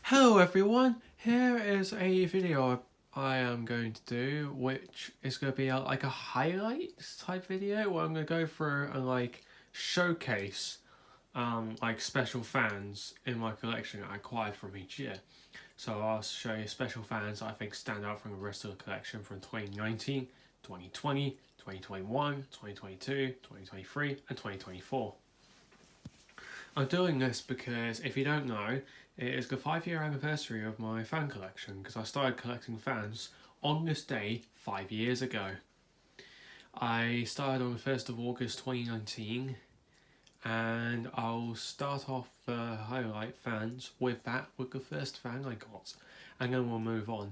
Hello everyone, here is a video I am going to do which is going to be like a highlights type video where I'm going to go through and showcase like special fans in my collection I acquired from each year. So I'll show you special fans I think stand out from the rest of the collection from 2019, 2020, 2021, 2022, 2023 and 2024. I'm doing this because, if you don't know, it is the 5-year anniversary of my fan collection because I started collecting fans on this day 5 years ago. I started on the 1st of August 2019 and I'll start off the highlight fans with the first fan I got, and then we'll move on.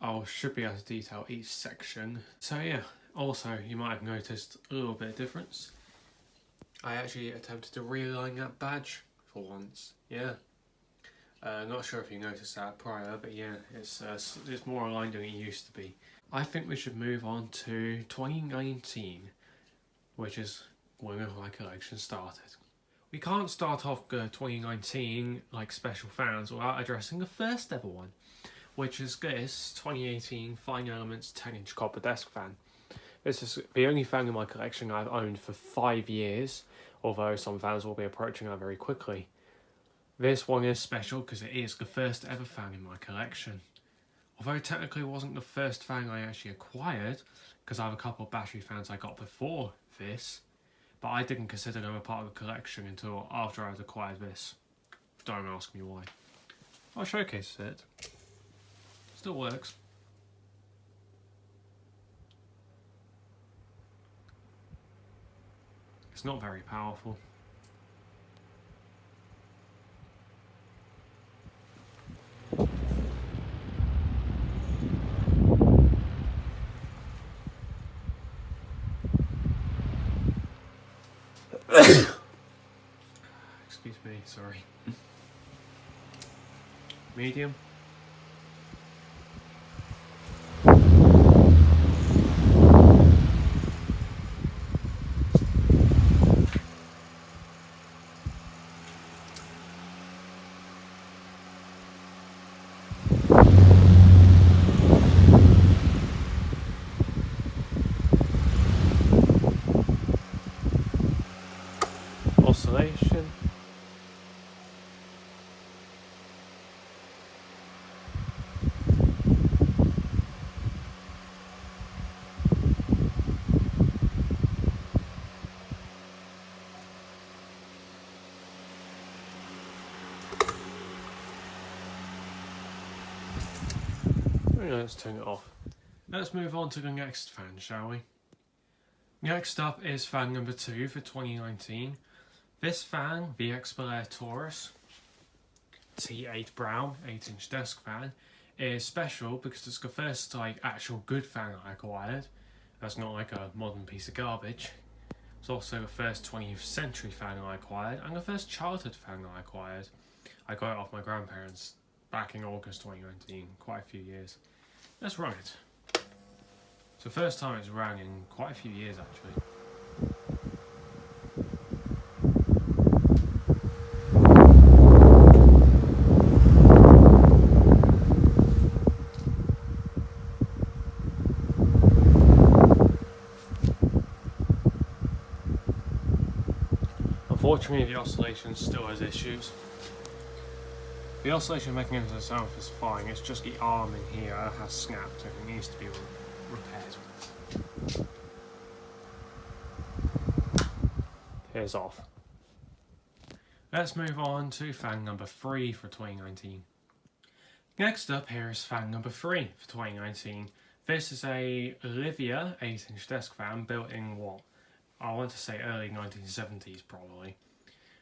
I should be able to detail each section. So yeah, also you might have noticed a little bit of difference. I actually attempted to realign that badge for once, yeah. Not sure if you noticed that prior, but yeah, it's more aligned than it used to be. I think we should move on to 2019, which is when my collection started. We can't start off 2019 like special fans without addressing the first ever one, which is this 2018 Fine Elements 10-inch copper desk fan. This is the only fan in my collection I've owned for 5 years, although some fans will be approaching that very quickly. This one is special because it is the first ever fan in my collection. Although technically it wasn't the first fan I actually acquired, because I have a couple of battery fans I got before this, but I didn't consider them a part of the collection until after I'd acquired this. Don't ask me why. I'll showcase it. Still works. It's not very powerful. Excuse me, sorry. Medium. Oscillation. Let's turn it off. Let's move on to the next fan, shall we? Next up is fan number 2 for 2019. This fan, the Expolair Taurus T8 Brown 8-inch desk fan, is special because it's the first actual good fan I acquired. That's not like a modern piece of garbage. It's also the first 20th century fan I acquired and the first childhood fan I acquired. I got it off my grandparents back in August 2019, quite a few years. Let's run it. It's the first time it's rang in quite a few years actually. Unfortunately, the oscillation still has issues. The oscillation mechanism itself is fine, it's just the arm in here has snapped and it needs to be repaired. Here's off. Let's move on to fan number 3 for 2019. Next up here is fan number 3 for 2019. This is a Livia 8-inch desk fan built in what? I want to say early 1970s probably.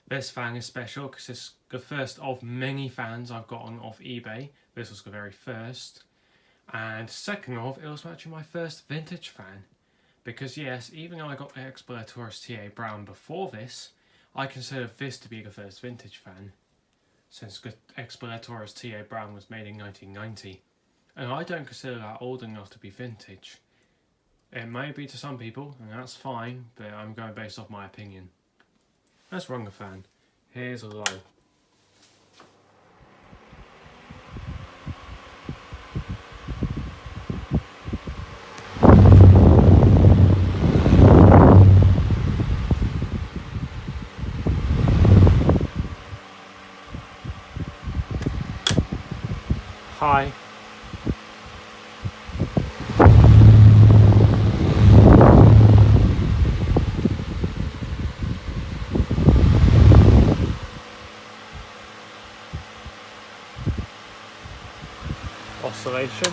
This fan is special because it's the first of many fans I've gotten off eBay. This was the very first. And second of, it was actually my first vintage fan. Because yes, even though I got the Expolair Taurus T8 Brown before this, I consider this to be the first vintage fan. Since the Expolair Taurus T8 Brown was made in 1990. And I don't consider that old enough to be vintage. It may be to some people, and that's fine, but I'm going based off my opinion. Let's run the fan. Here's a low. Hi. Oscillation.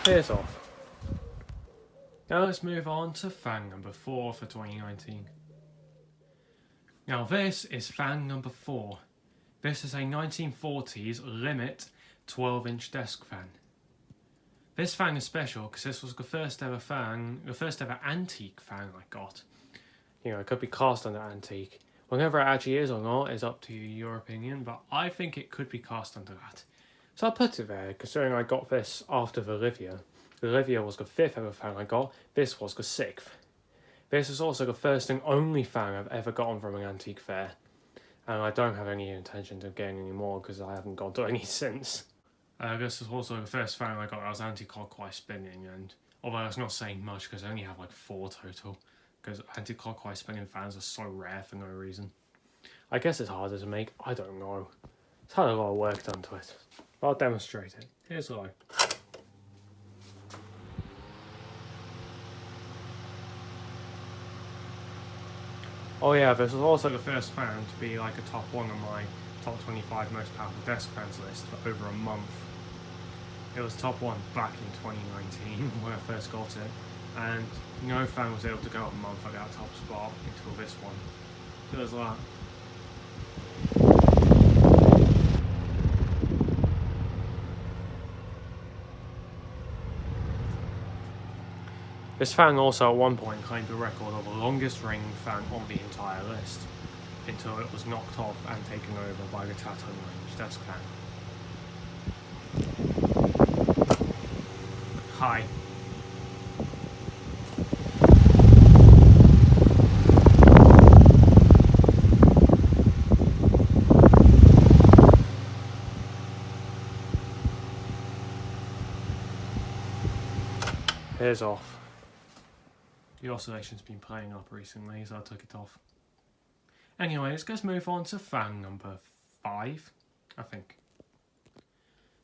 Here's off. Now let's move on to fan number 4 for 2019. Now this is fan number 4. This is a 1940s Limit 12-inch desk fan. This fan is special because this was the first ever antique fan I got. You know, it could be classed under antique. Whenever it actually is or not is up to your opinion, but I think it could be cast under that. So I'll put it there, considering I got this after the Livia. The Livia was the 5th ever fan I got, this was the 6th. This is also the first and only fan I've ever gotten from an antique fair. And I don't have any intention of getting any more because I haven't got to any since. This is also the first fan I got that was anti-clockwise spinning, and although that's not saying much because I only have like 4 total, because anti-clockwise spinning fans are so rare for no reason. I guess it's harder to make, I don't know. It's had a lot of work done to it. I'll demonstrate it. Here's what Oh yeah, this was also the first fan to be like a top 1 on my top 25 most powerful desk fans list for over a month. It was top 1 back in 2019 when I first got it, and no fan was able to go up a month at that top spot until this one. So there's that. This fan also at one point claimed the record of the longest reigning fan on the entire list, until it was knocked off and taken over by the Tattoo Range desk fan. Hi. Here's off. The oscillation's been playing up recently, so I took it off. Anyways, let's move on to fan number 5, I think.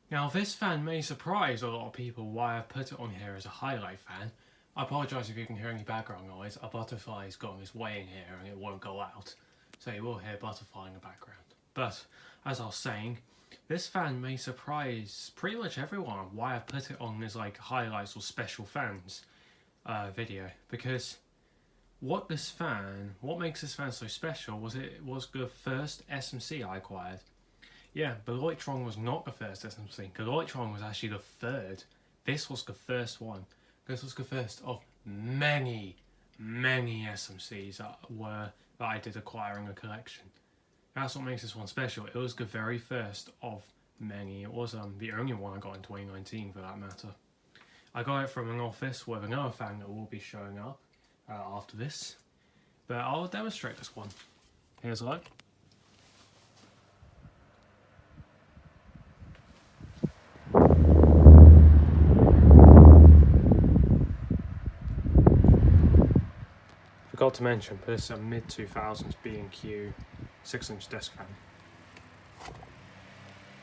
Now, this fan may surprise a lot of people why I've put it on here as a highlight fan. I apologise if you can hear any background noise. A butterfly is going his way in here and it won't go out, so you will hear butterfly in the background. But, as I was saying, this fan may surprise pretty much everyone why I've put it on as like highlights or special fans video, because what makes this fan so special was it was the first SMC I acquired. Yeah, the Leutron was not the first SMC. The Leutron was actually the 3rd. This was the first one. This was the first of many SMCs that I did acquire in a collection. That's what makes this one special. It was the very first of many. It was the only one I got in 2019 for that matter. I got it from an office with another fan that will be showing up after this. But I'll demonstrate this one. Here's a look. Forgot to mention, this is a mid-2000s B&Q 6-inch desk fan.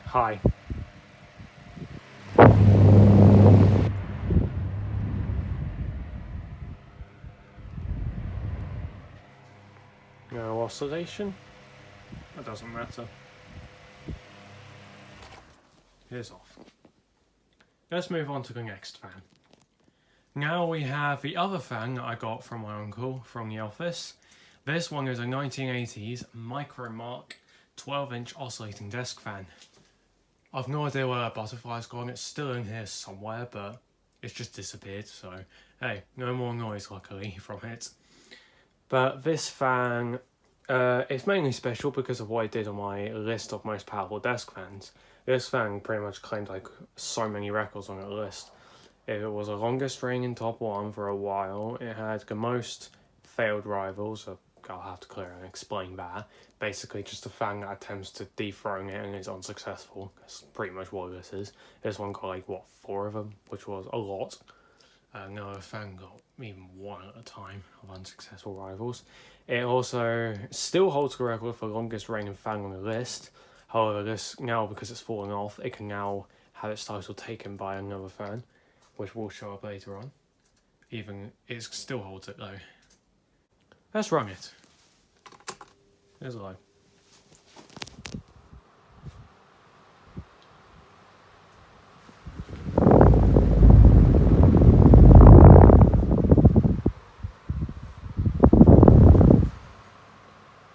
Hi. No oscillation? That doesn't matter. Here's off. Let's move on to the next fan. Now we have the other fan that I got from my uncle from the office. This one is a 1980s Micromark 12-inch oscillating desk fan. I've no idea where that butterfly's gone. It's still in here somewhere, but it's just disappeared, so hey, no more noise luckily from it. But this fan is mainly special because of what it did on my list of most powerful desk fans. This fan pretty much claimed like so many records on that list. It was the longest reigning top 1 for a while. It had the most failed rivals, so I'll have to clear and explain that. Basically, just a fan that attempts to dethrone it and is unsuccessful. That's pretty much what this is. This one got like, what, 4 of them, which was a lot. No fan got even 1 at a time of unsuccessful rivals. It also still holds the record for longest reigning fan on the list. However, this now, because it's fallen off, it can now have its title taken by another fan, which will show up later on. Even it still holds it though. Let's run it. There's a lie.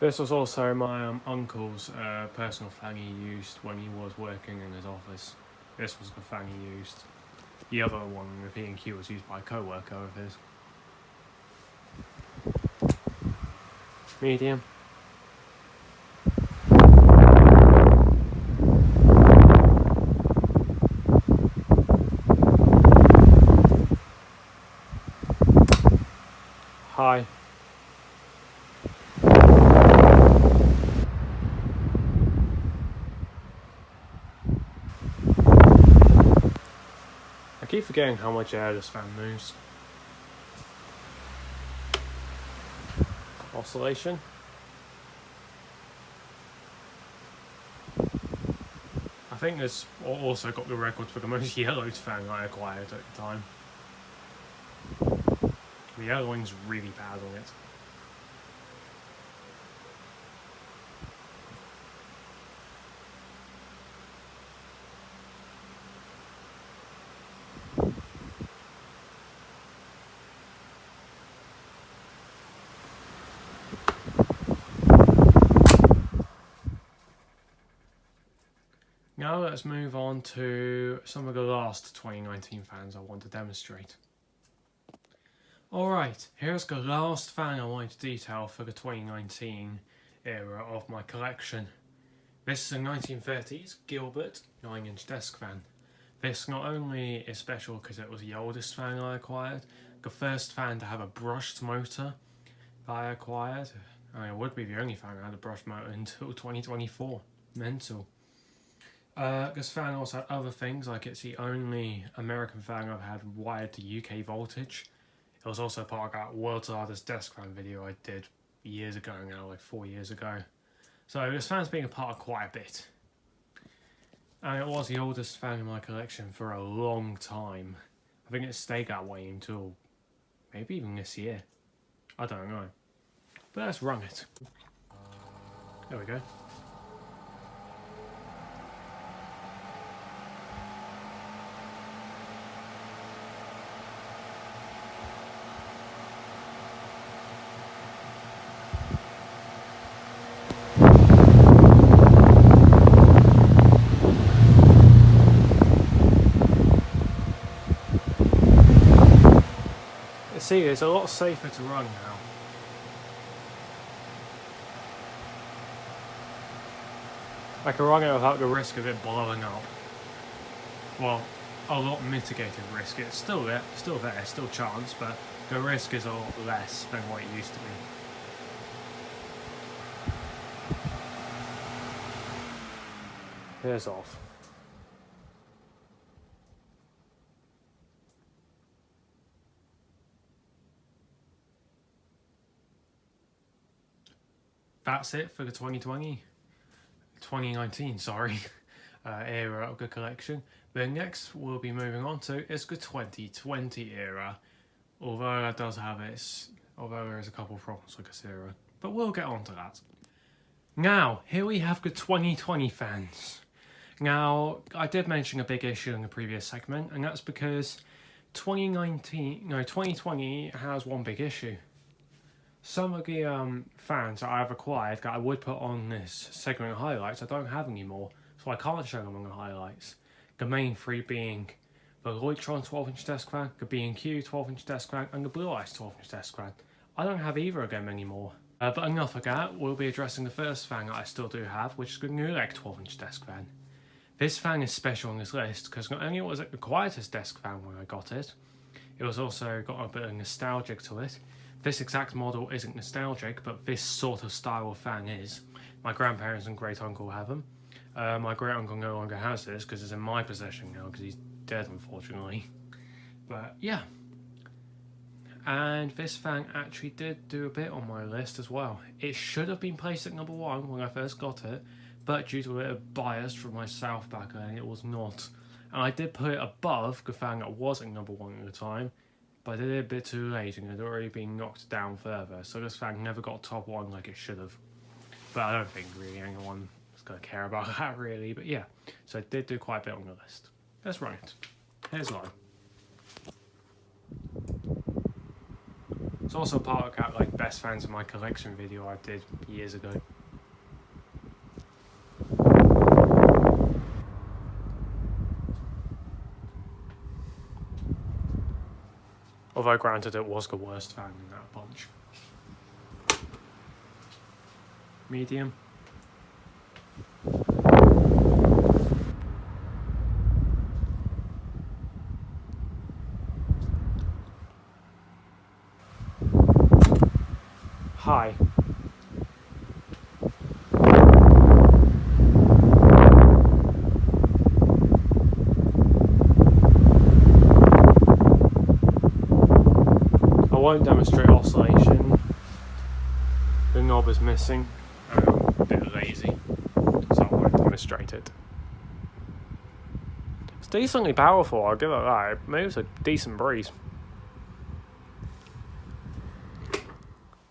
This was also my uncle's personal fan he used when he was working in his office. This was the fan he used. The other one with P&Q was used by a co-worker of his. Medium. High. I keep forgetting how much air this fan moves. Oscillation. I think this also got the record for the most yellowed fan I acquired at the time. The yellowing's really bad on it. Now let's move on to some of the last 2019 fans I want to demonstrate. Alright, here's the last fan I want to detail for the 2019 era of my collection. This is a 1930s Gilbert 9-inch desk fan. This not only is special because it was the oldest fan I acquired, the first fan to have a brushed motor that I acquired. I mean, it would be the only fan that had a brushed motor until 2024. Mental. This fan also had other things, like it's the only American fan I've had wired to UK voltage. It was also part of that World's Hardest Desk Fan video I did years ago now, like 4 years ago. So this fan's been a part of quite a bit. And it was the oldest fan in my collection for a long time. I think it stayed that way until maybe even this year. I don't know. But let's run it. There we go. See, it's a lot safer to run now. I can run it without the risk of it blowing up. Well, a lot mitigated risk. It's still there, still chance, but the risk is a lot less than what it used to be. Here's off. That's it for the 2019, sorry, era of the collection. The next we'll be moving on to is the 2020 era, although that does have although there is a couple of problems with this era, but we'll get on to that. Now, here we have the 2020 fans. Now, I did mention a big issue in the previous segment, and that's because 2020 has one big issue. Some of the fans that I've acquired that I would put on this segment of highlights I don't have anymore, so I can't show them on the highlights. The main three being the Leuchtron 12-inch desk fan, the B&Q 12-inch desk fan, and the Blue Ice 12-inch desk fan. I don't have either of them anymore. But enough of that, we'll be addressing the first fan that I still do have, which is the Newegg 12-inch desk fan. This fan is special on this list because not only was it the quietest desk fan when I got it, it was also got a bit of nostalgic to it. This exact model isn't nostalgic, but this sort of style of fan is. My grandparents and great uncle have them. My great uncle no longer has this because it's in my possession now because he's dead, unfortunately. But yeah. And this fan actually did do a bit on my list as well. It should have been placed at number 1 when I first got it, but due to a bit of bias from myself back then, it was not. And I did put it above the fan that was at number 1 at the time, but I did it a bit too late and it had already been knocked down further, so this fan never got top 1 like it should have. But I don't think really anyone is going to care about that really, but yeah. So I did do quite a bit on the list. Let's run it. Here's mine. It's also part of that like best fans of my collection video I did years ago. Although granted it was the worst fan in that bunch. Medium. High. I won't demonstrate oscillation. The knob is missing. I'm a bit lazy, so I won't demonstrate it. It's decently powerful, I'll give it that. It moves a decent breeze.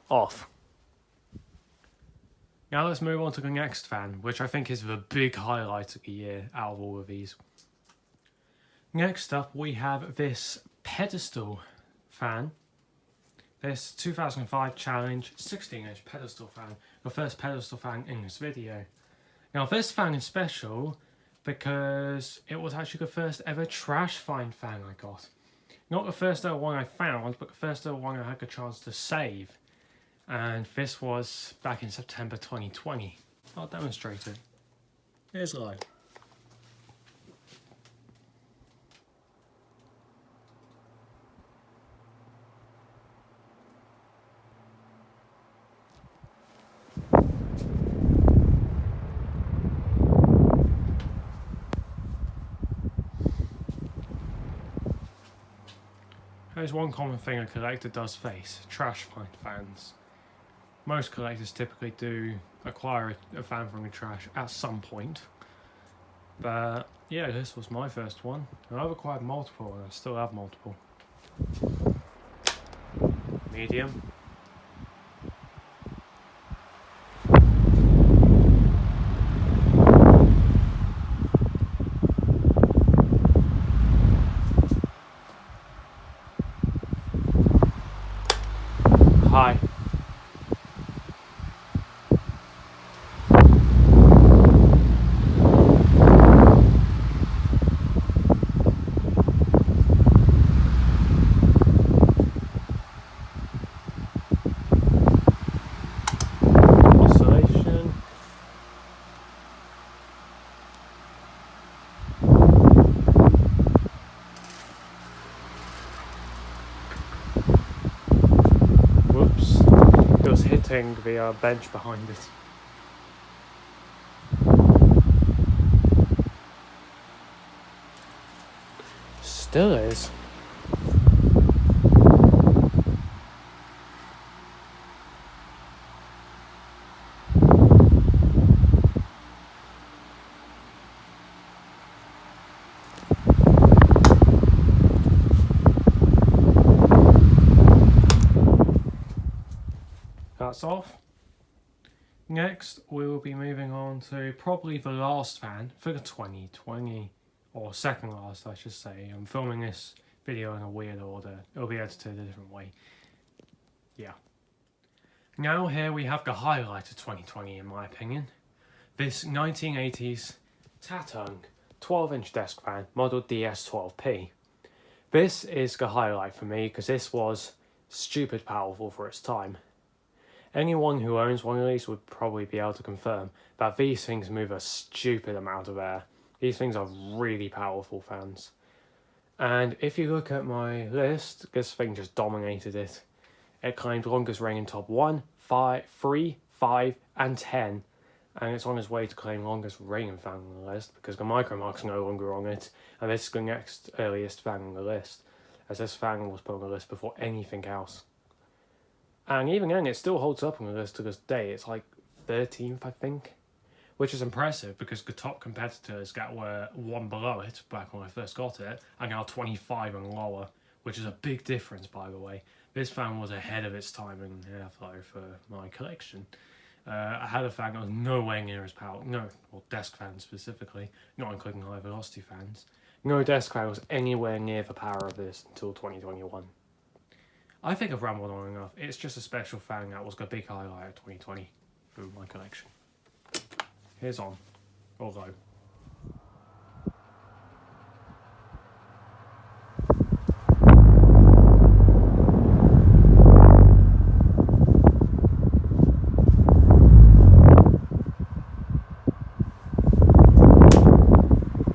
Off. Now let's move on to the next fan, which I think is the big highlight of the year out of all of these. Next up we have this pedestal fan. This 2005 Challenge 16-inch pedestal fan, the first pedestal fan in this video. Now this fan is special because it was actually the first ever trash find fan I got. Not the first ever one I found, but the first ever one I had the chance to save. And this was back in September 2020. I'll demonstrate it. Here's live. There's one common thing a collector does face: trash find fans. Most collectors typically do acquire a fan from the trash at some point. But yeah, this was my first one. And I've acquired multiple and I still have multiple. Medium. High. Oscillation. Whoops. It was hitting the bench behind it. Still is. That's off. Next, we will be moving on to probably the last fan for the 2020, or second last, I should say. I'm filming this video in a weird order. It'll be edited a different way. Yeah. Now here we have the highlight of 2020 in my opinion. This 1980s Tatung 12-inch desk fan, model DS12P. This is the highlight for me because this was stupid powerful for its time. Anyone who owns one of these would probably be able to confirm that these things move a stupid amount of air. These things are really powerful fans. And if you look at my list, this thing just dominated it. It claimed longest reign in top 1, 5, 3, 5, and 10. And it's on its way to claim longest reigning fan on the list because the Micromark's no longer on it. And this is the next earliest fan on the list, as this fan was put on the list before anything else. And even then, it still holds up on the list to this day. It's like 13th, I think. Which is impressive because the top competitors that were one below it back when I first got it are now 25 and lower, which is a big difference, by the way. This fan was ahead of its time in airflow for my collection. I had a fan that was nowhere near as powerful. No, well, desk fans specifically, not including high velocity fans. No desk fan was anywhere near the power of this until 2021. I think I've rambled on enough. It's just a special fan that was the big highlight of 2020 through my collection. Here's on, or low.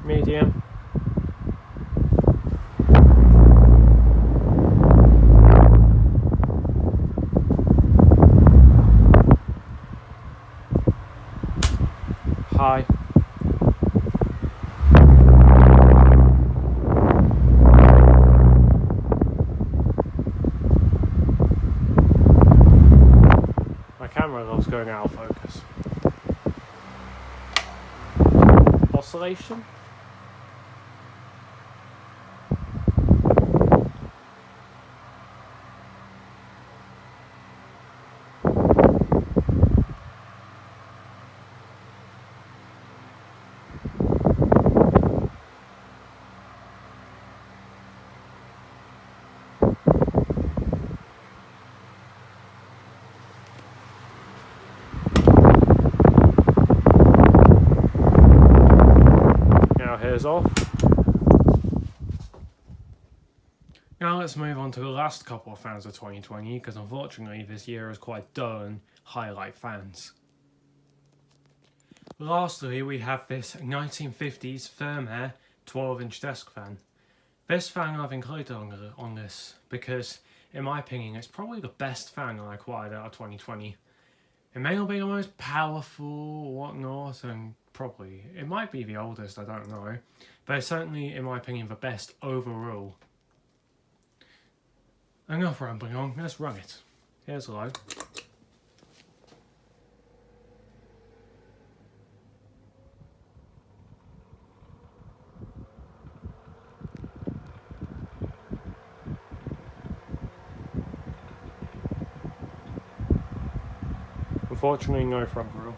Medium. High. My camera loves going out of focus. Oscillation. Here's off. Now let's move on to the last couple of fans of 2020 because unfortunately this year is quite dull in highlight fans. Lastly, we have this 1950s Thermair 12-inch desk fan. This fan I've included on this because, in my opinion, it's probably the best fan I acquired out of 2020. It may not be the most powerful or whatnot, and probably it might be the oldest, I don't know, but it's certainly, in my opinion, the best overall. Enough rambling on, let's run it. Here's low. Unfortunately, no front grill.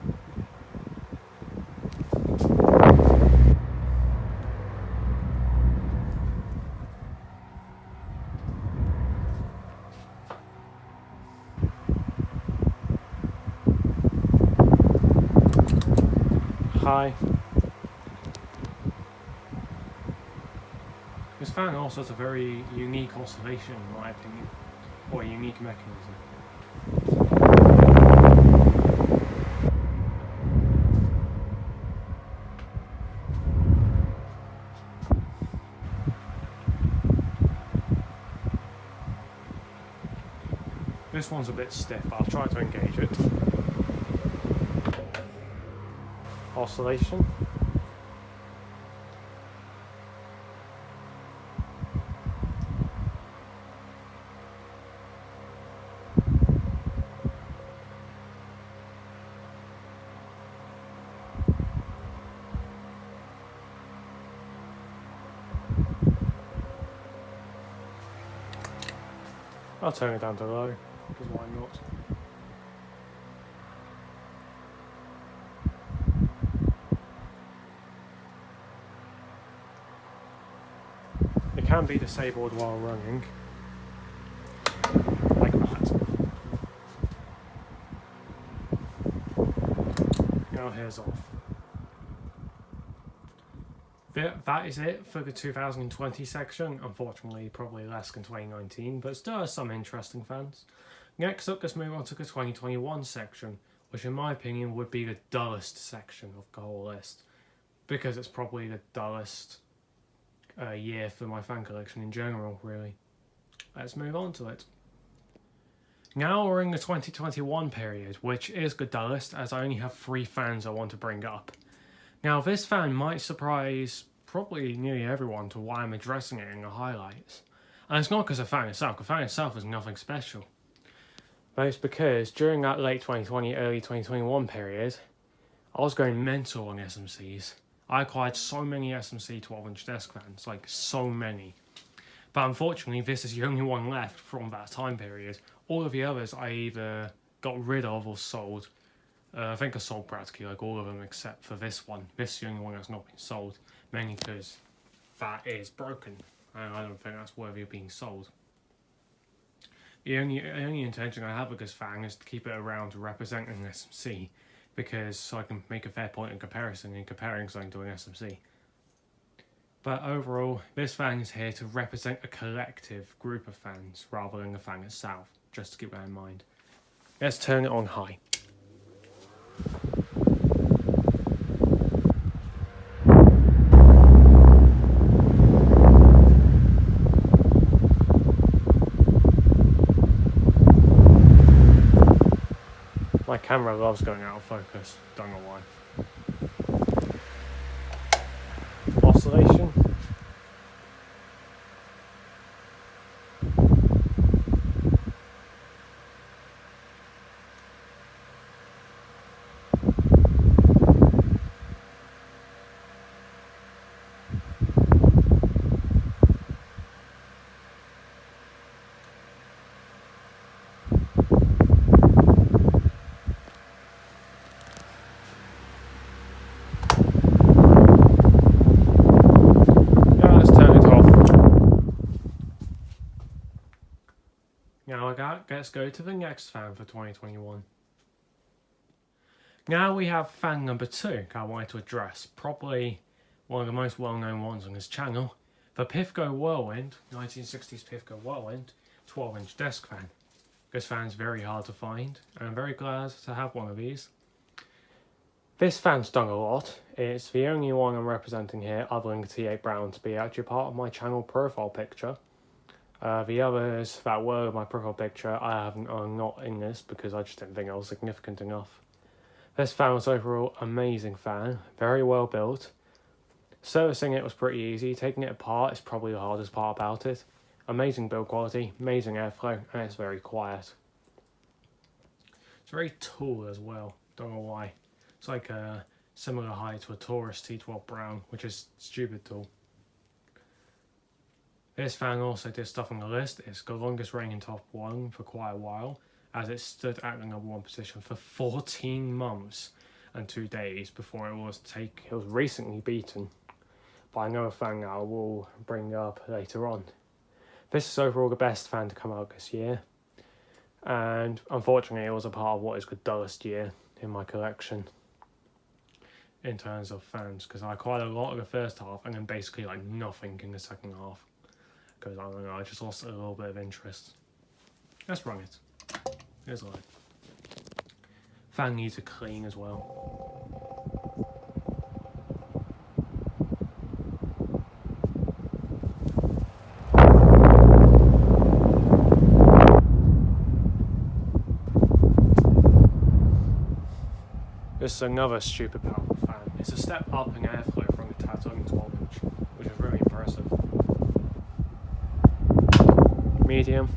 High. This fan also has a very unique oscillation in my opinion, or a unique mechanism. This one's a bit stiff, but I'll try to engage it. Oscillation. I'll turn it down to low, because why not? It can be disabled while running, like that. Now here's off. That is it for the 2020 section. Unfortunately, probably less than 2019, but still has some interesting fans. Next up, let's move on to the 2021 section, which in my opinion would be the dullest section of the whole list. because it's probably the dullest year for my fan collection in general, really. Let's move on to it. Now we're in the 2021 period, which is the dullest, as I only have 3 fans I want to bring up. Now, this fan might surprise probably nearly everyone to why I'm addressing it in the highlights. And it's not because of the fan itself. The fan itself is nothing special. But it's because during that late 2020, early 2021 period, I was going mental on SMCs. I acquired so many SMC 12-inch desk fans, like so many. But unfortunately, this is the only one left from that time period. All of the others I either got rid of or sold. I think I sold practically like all of them except for this one. This is the only one that's not been sold, mainly because that is broken, and I don't think that's worthy of being sold. The only intention I have with this fan is to keep it around to represent an SMC, because so I can make a fair point in comparison in comparing something to an SMC. But overall, this fan is here to represent a collective group of fans rather than the fan itself, just to keep that in mind. Let's turn it on high. My camera loves going out of focus, don't know why. Oscillation. Let's go to the next fan for 2021. Now we have fan number 2 I wanted to address, probably one of the most well-known ones on this channel, the Pifco Whirlwind, 1960s Pifco Whirlwind 12-inch desk fan. This fan's very hard to find, and I'm very glad to have one of these. This fan's done a lot. It's the only one I'm representing here other than the T8 Brown to be actually part of my channel profile picture. The others that were my profile picture are not in this because I just didn't think it was significant enough. This fan was overall amazing fan, very well built. Servicing it was pretty easy, taking it apart is probably the hardest part about it. Amazing build quality, amazing airflow, and it's very quiet. It's very tall as well, don't know why. It's like a similar height to a Taurus T12 Brown, which is stupid tall. This fan also did stuff on the list. It's the longest reigning top 1 for quite a while, as it stood at the number 1 position for 14 months and 2 days before it was recently beaten by another fan that I will bring up later on. This is overall the best fan to come out this year, and unfortunately it was a part of what is the dullest year in my collection in terms of fans, because I acquired a lot of the first half and then basically like nothing in the second half. Because I don't know, I just lost a little bit of interest. Let's run it. Here's a light. Fan needs a clean as well. This is another stupid powerful fan. It's a step up in airflow from the Tatoon 12-inch, which is really impressive. Medium.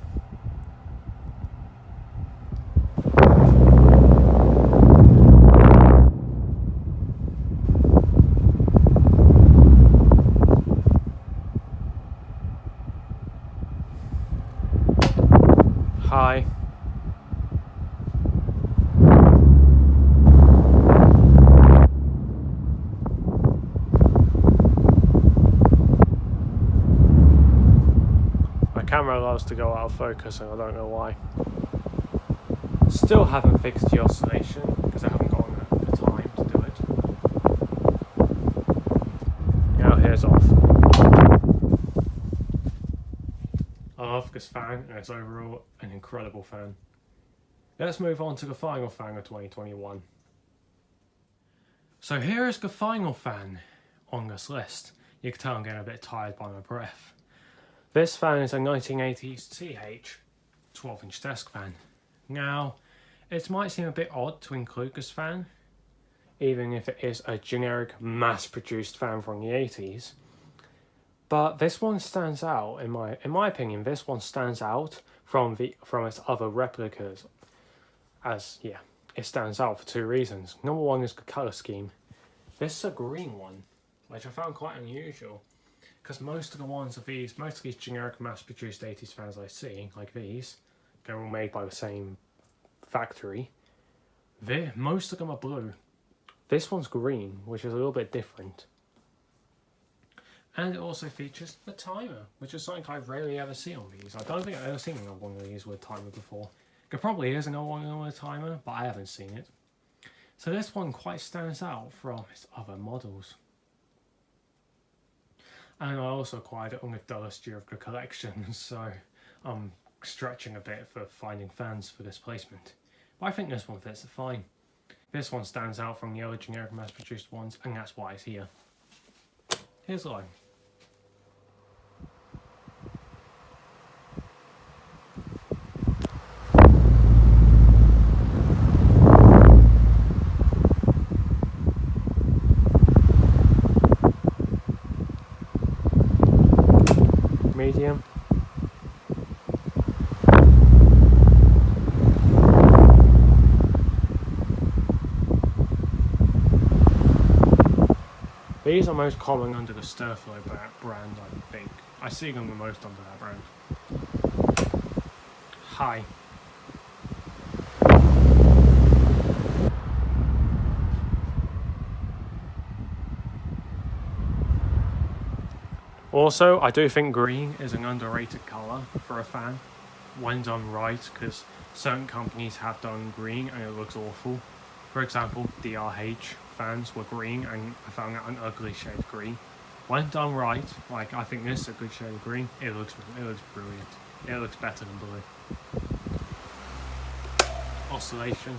High. Camera loves to go out of focus and I don't know why. Still haven't fixed the oscillation because I haven't gotten the time to do it. Now here's off. I love this fan and it's overall an incredible fan. Let's move on to the final fan of 2021. So here is the final fan. on this list. You can tell I'm getting a bit tired by my breath. This fan is a 1980s TH 12-inch desk fan. Now, it might seem a bit odd to include this fan, even if it is a generic mass-produced fan from the 80s. But this one stands out, in my opinion, this one stands out from its other replicas. It stands out for two reasons. Number one is the colour scheme. This is a green one, which I found quite unusual, because most of these generic mass-produced 80s fans I see, like these, they're all made by the same factory. Most of them are blue. This one's green, which is a little bit different. And it also features the timer, which is something I rarely ever see on these. I don't think I've ever seen one of these with a timer before. There probably is another one with a timer, but I haven't seen it. So this one quite stands out from its other models. And I also acquired it on the dullest year of the collection, so I'm stretching a bit for finding fans for this placement. But I think this one fits it fine. This one stands out from the other generic mass-produced ones, and that's why it's here. Here's the line. Medium. These are most common under the Stirflow brand, I think. I see them the most under that brand. Hi. Also, I do think green is an underrated colour for a fan when done right, because certain companies have done green and it looks awful. For example, DRH fans were green and I found that an ugly shade of green. When done right, like I think this is a good shade of green, it looks brilliant. It looks better than blue. Oscillation.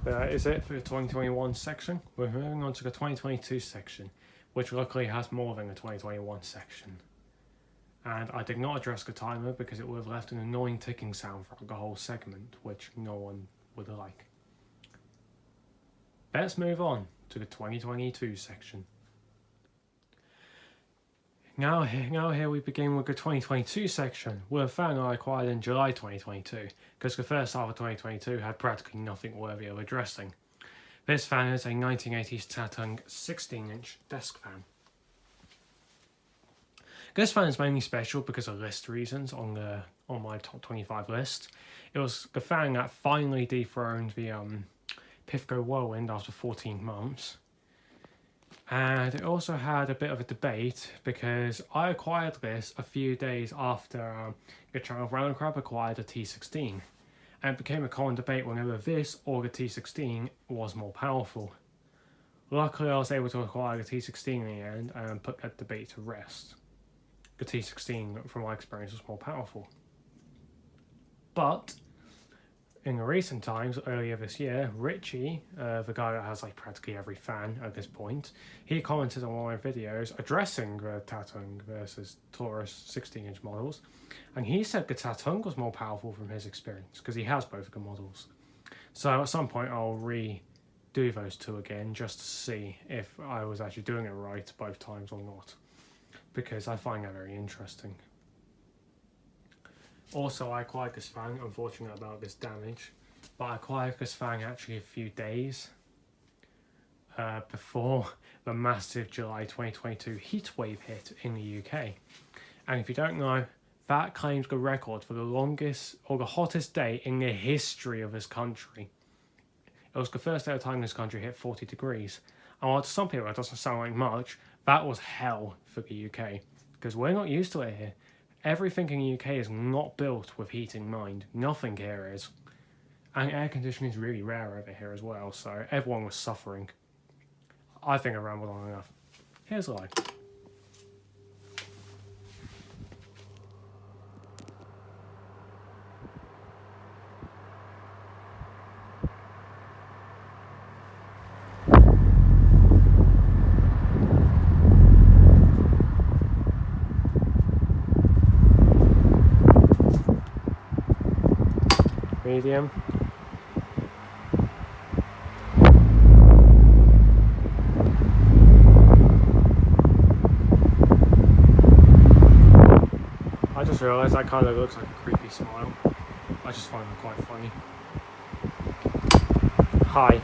That is it for the 2021 section. We're moving on to the 2022 section, which luckily has more than the 2021 section. And I did not address the timer because it would have left an annoying ticking sound for the whole segment, which no one would like. Let's move on to the 2022 section. Now here we begin with the 2022 section, with a fan I acquired in July 2022, because the first half of 2022 had practically nothing worthy of addressing. This fan is a 1980s Tatung 16-inch desk fan. This fan is mainly special because of list reasons on my top 25 list. It was the fan that finally dethroned the Pifco Whirlwind after 14 months. And it also had a bit of a debate because I acquired this a few days after the channel of Round Crab acquired a T16. And it became a common debate whenever this or the T16 was more powerful. Luckily I was able to acquire the T16 in the end and put that debate to rest. The T16, from my experience, was more powerful. But in the recent times, earlier this year, Richie, the guy that has like practically every fan at this point, he commented on one of my videos addressing the Tatung versus Taurus 16-inch models, and he said the Tatung was more powerful from his experience because he has both of the models. So at some point I'll redo those two again just to see if I was actually doing it right both times or not, because I find that very interesting. Also, I acquired this fan, unfortunate about this damage, but I acquired this fan actually a few days before the massive July 2022 heatwave hit in the UK. And if you don't know, that claims the record for the longest or the hottest day in the history of this country. It was the first ever time this country hit 40 degrees. And while to some people that doesn't sound like much, that was hell for the UK. because we're not used to it here. Everything in the UK is not built with heating in mind. Nothing here is. And air conditioning is really rare over here as well, so everyone was suffering. I think I rambled long enough. Here's a lie. Medium. I just realised that kind of looks like a creepy smile. I just find it quite funny. Hi.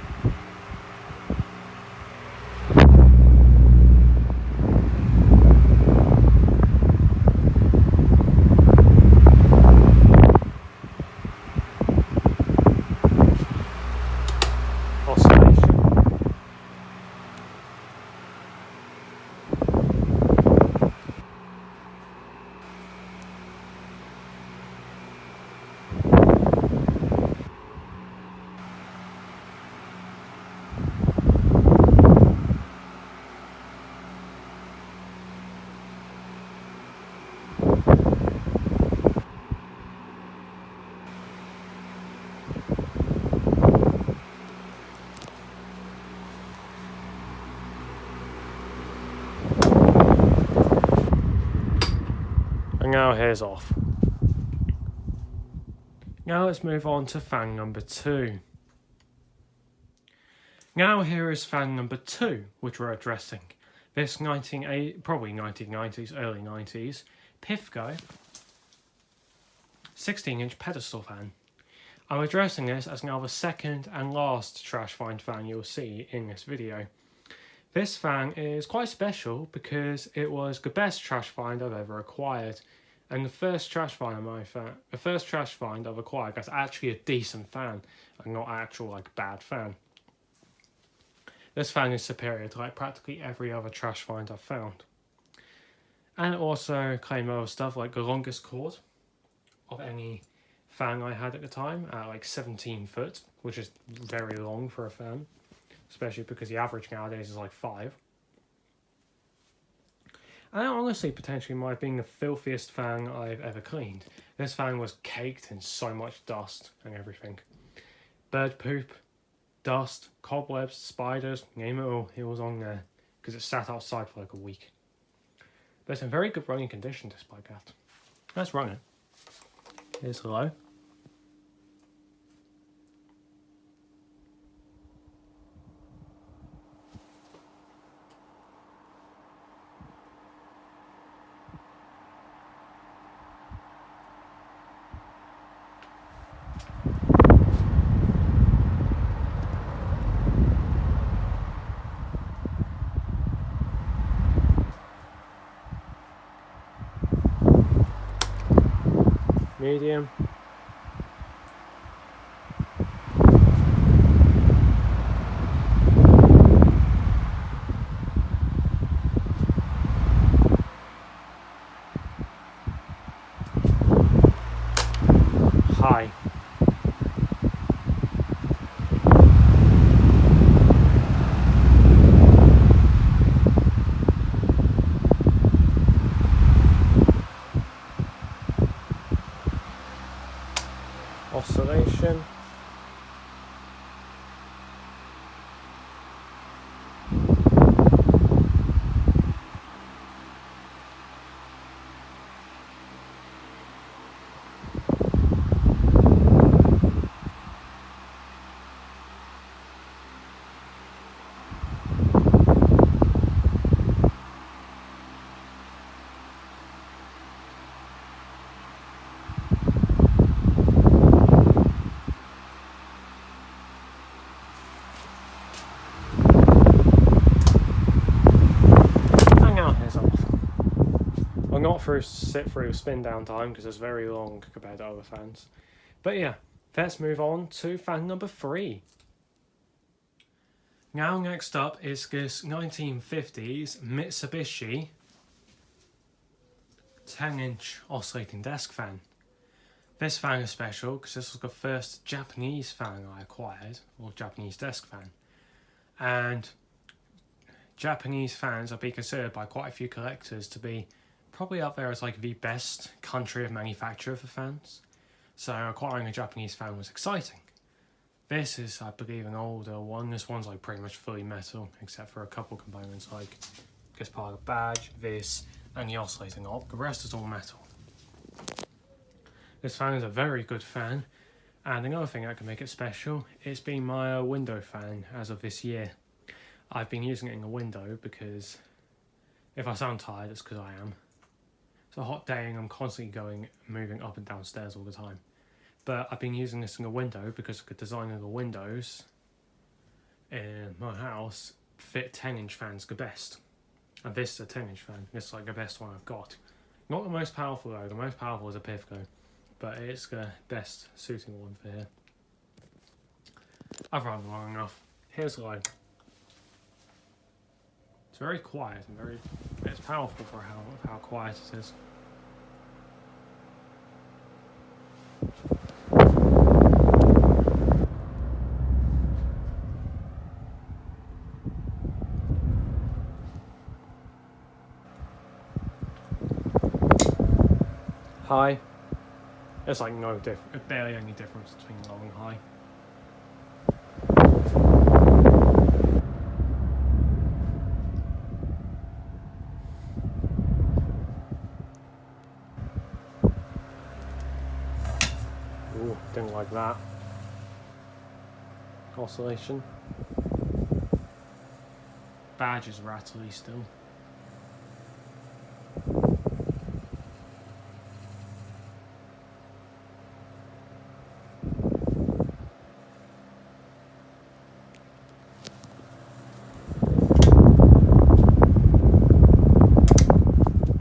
And now here's off. Now let's move on to fan number 2. Now here is fan number 2, which we're addressing. This probably 1990s, early 90s, Pifco 16-inch pedestal fan. I'm addressing this as now the second and last trash find fan you'll see in this video. This fan is quite special because it was the best trash find I've ever acquired. And the first trash find I've acquired that's actually a decent fan and not actual bad fan. This fan is superior to practically every other trash find I've found. And it also claimed other stuff like the longest cord of any fan I had at the time at 17 foot, which is very long for a fan, especially because the average nowadays is 5. And that honestly potentially might have been the filthiest fan I've ever cleaned. This fan was caked in so much dust and everything. Bird poop, dust, cobwebs, spiders, name it all, it was on there because it sat outside for a week. But it's in very good running condition despite that. Let's run it. Here's hello. Medium. High. Oscillation. Not through sit through spin down time because it's very long compared to other fans. But yeah, let's move on to fan number 3. Now next up is this 1950s Mitsubishi 10-inch oscillating desk fan. This fan is special because this was the first Japanese fan I acquired, or Japanese desk fan. And Japanese fans are being considered by quite a few collectors to be probably up there as like the best country of manufacturer for fans. So acquiring a Japanese fan was exciting. This is, I believe, an older one. This one's like pretty much fully metal, except for a couple components like this part of the badge, this, and the oscillator knob. The rest is all metal. This fan is a very good fan, and another thing that can make it special, it's been my window fan as of this year. I've been using it in the window because if I sound tired, it's because I am. It's a hot day and I'm constantly moving up and down stairs all the time. But I've been using this in the window because the design of the windows in my house fit 10-inch fans the best. And this is a 10-inch fan. This is like the best one I've got. Not the most powerful though. The most powerful is a Pifco, but it's the best suiting one for here. I've run long enough. Here's the line. It's very quiet and it's powerful for how quiet it is. High. There's like no barely any difference between low and high. Ooh, didn't like that. Oscillation. Badge is rattly still.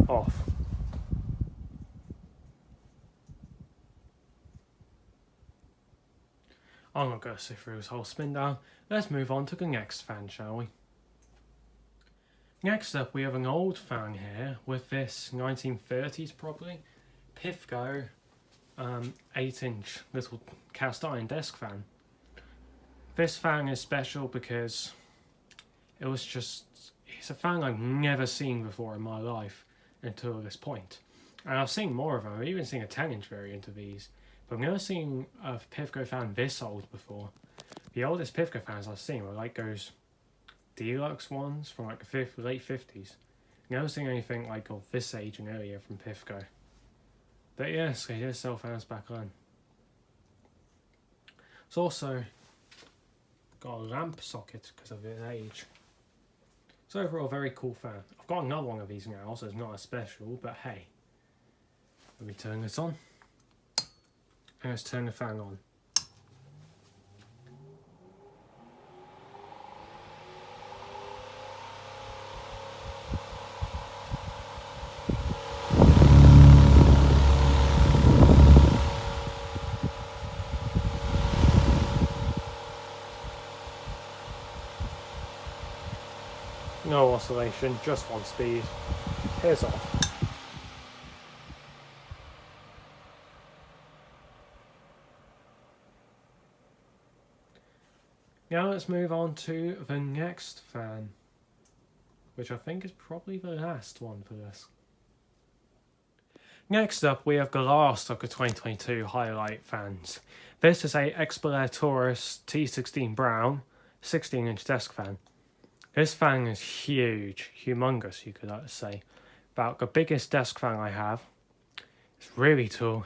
Off. I'm not going to sit through this whole spin down. Let's move on to the next fan, shall we? Next up, we have an old fan here with this 1930s probably Pifco 8-inch little cast iron desk fan. This fan is special because it's a fan I've never seen before in my life until this point. And I've seen more of them. I've even seen a 10-inch variant of these. But I've never seen a Pifco fan this old before. The oldest Pifco fans I've seen were like those deluxe ones from like the late 50s. Never seen anything like of this age and earlier from Pifco. But yes, they did sell fans back then. It's also got a lamp socket because of its age. It's overall a very cool fan. I've got another one of these now, so it's not as special, but hey. Let me turn this on. And let's turn the fan on. No oscillation, just one speed. Here's off. Now let's move on to the next fan, which I think is probably the last one for this. Next up, we have the last of the 2022 highlight fans. This is a Expolair Taurus T16 Brown 16-inch desk fan. This fan is huge, humongous, you could like to say. About the biggest desk fan I have. It's really tall.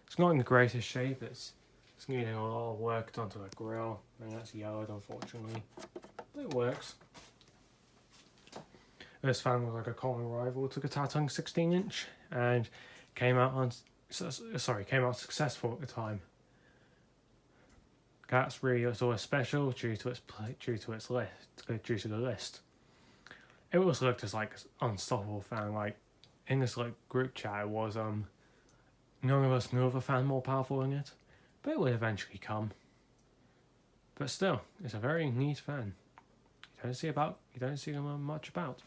It's not in the greatest shape. It's needing a lot of work done to the grill, and that's yellowed unfortunately. But it works. This fan was like a common rival to the Tatung 16-inch, and came out successful at the time. That's really always special due to the list. It was looked as like unstoppable fan. Like in this like group chat, it was none of us knew of a fan more powerful than it, but it would eventually come. But still, it's a very neat fan. You don't see them much about.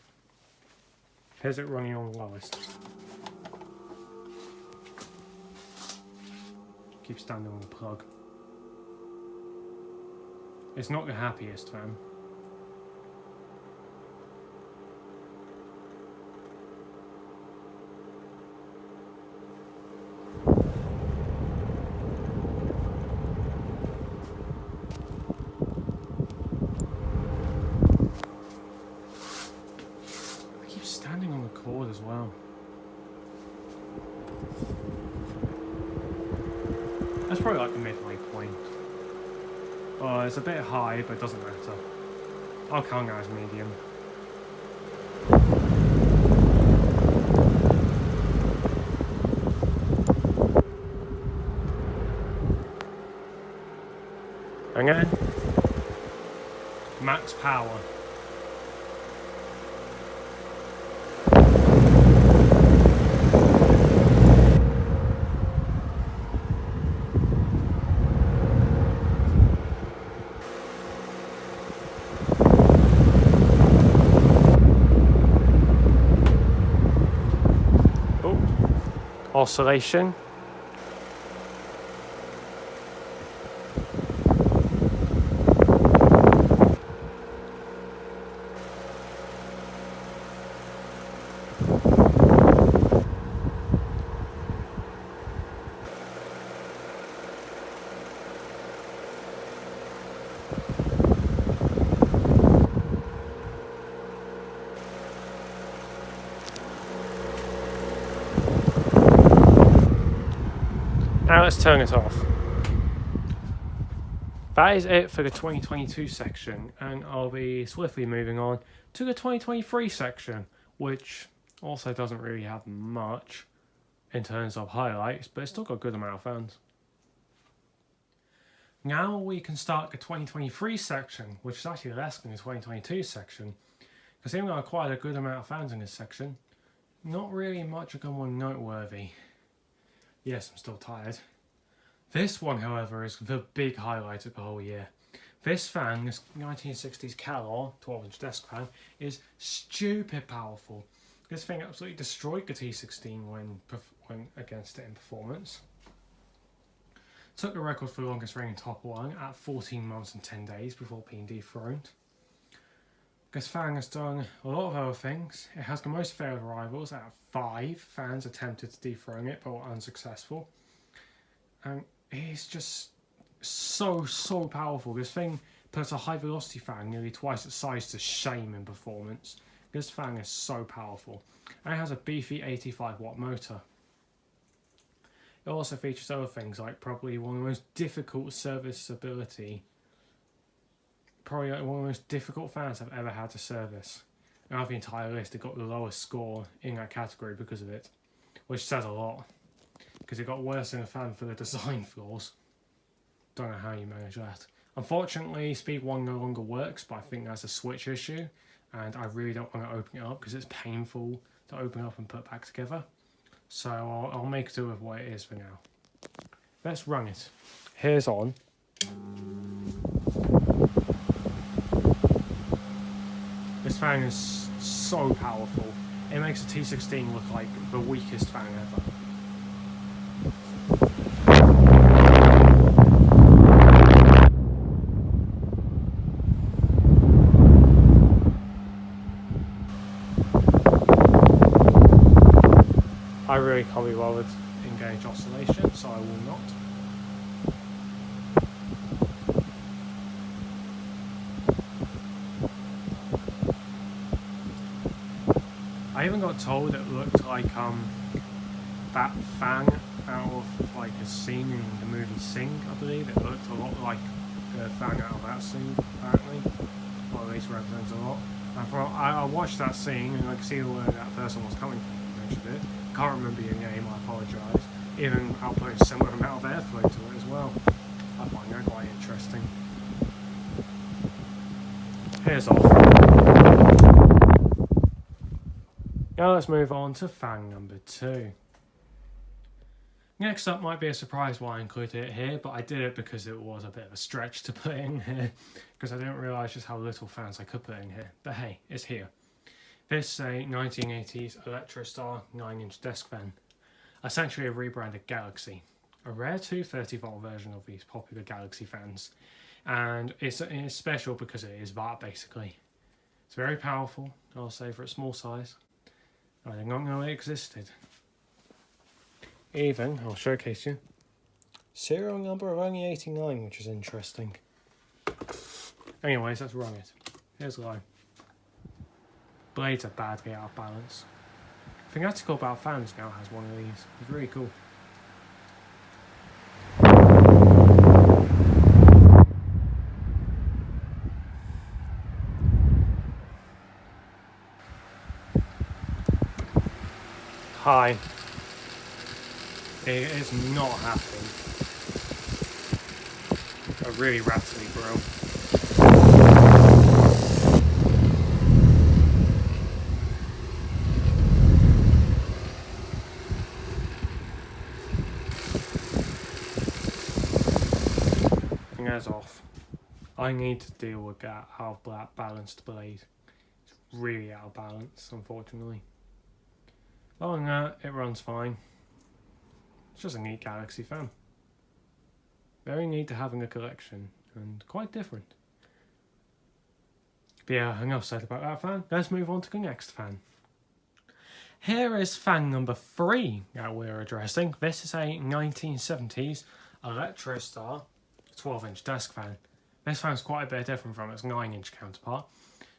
Here's it running on lowest. Keep standing on the plug. It's not the happiest fan. I keep standing on the cord as well. That's probably like the midway point. Oh, it's a bit high, but it doesn't matter. I'll count that as medium. Again. Max power. Oscillation. Now let's turn it off. That is it for the 2022 section, and I'll be swiftly moving on to the 2023 section, which also doesn't really have much in terms of highlights, but it's still got a good amount of fans. Now we can start the 2023 section, which is actually less than the 2022 section, because even though I acquired a good amount of fans in this section, not really much of them were noteworthy. Yes, I'm still tired. This one, however, is the big highlight of the whole year. This fan, this 1960s Calor 12-inch desk fan, is stupid powerful. This thing absolutely destroyed the T16 when against it in performance. Took the record for the longest reigning top one at 14 months and 10 days before being dethroned. This fan has done a lot of other things. It has the most failed rivals out of 5 fans attempted to dethrone it but were unsuccessful. And it's just so powerful. This thing puts a high velocity fan nearly twice its size to shame in performance. This fan is so powerful. And it has a beefy 85 watt motor. It also features other things like probably one of the most difficult serviceability. Probably one of the most difficult fans I've ever had to service. And out of the entire list, it got the lowest score in that category because of it. Which says a lot. Because it got worse than a fan for the design flaws. Don't know how you manage that. Unfortunately, Speed 1 no longer works, but I think that's a switch issue. And I really don't want to open it up because it's painful to open up and put back together. So I'll make do with what it is for now. Let's run it. Here's on. This fan is so powerful. It makes a T16 look like the weakest fan ever. I really can't be bothered to engage oscillation, so I will not. I even got told it looked like that fan out of like a scene in the movie Sing, I believe. It looked a lot like the fan out of that scene, apparently. Or at least represents a lot. I watched that scene and I could see where that person was coming from when I mentioned it. Can't remember your name, I apologise. Even I'll put a similar amount of airflow to it as well. I find that quite interesting. Here's off. Now let's move on to fan number 2. Next up might be a surprise why I included it here, but I did it because it was a bit of a stretch to put in here, because I didn't realise just how little fans I could put in here. But hey, it's here. This is a 1980s Electrostar 9-inch desk fan, essentially a rebranded Galaxy. a rare 230-volt version of these popular Galaxy fans, and it's special because it is that basically. It's very powerful, I'll say, for its small size. I did not know it existed. Even, I'll showcase you, serial number of only 89, which is interesting. Anyways, let's run it. Here's the line. Blades are badly out of balance. I think Article About Fans now has one of these. It's really cool. Hi. It is not happy. A really rattly grill. And that's off. I need to deal with that out of balanced blade. It's really out of balance, unfortunately. Other than that, it runs fine. It's just a neat Galaxy fan. Very neat to have in a collection, and quite different. But yeah, enough said about that fan. Let's move on to the next fan. Here is fan number 3 that we're addressing. This is a 1970s Electrostar 12-inch desk fan. This fan is quite a bit different from its 9-inch counterpart.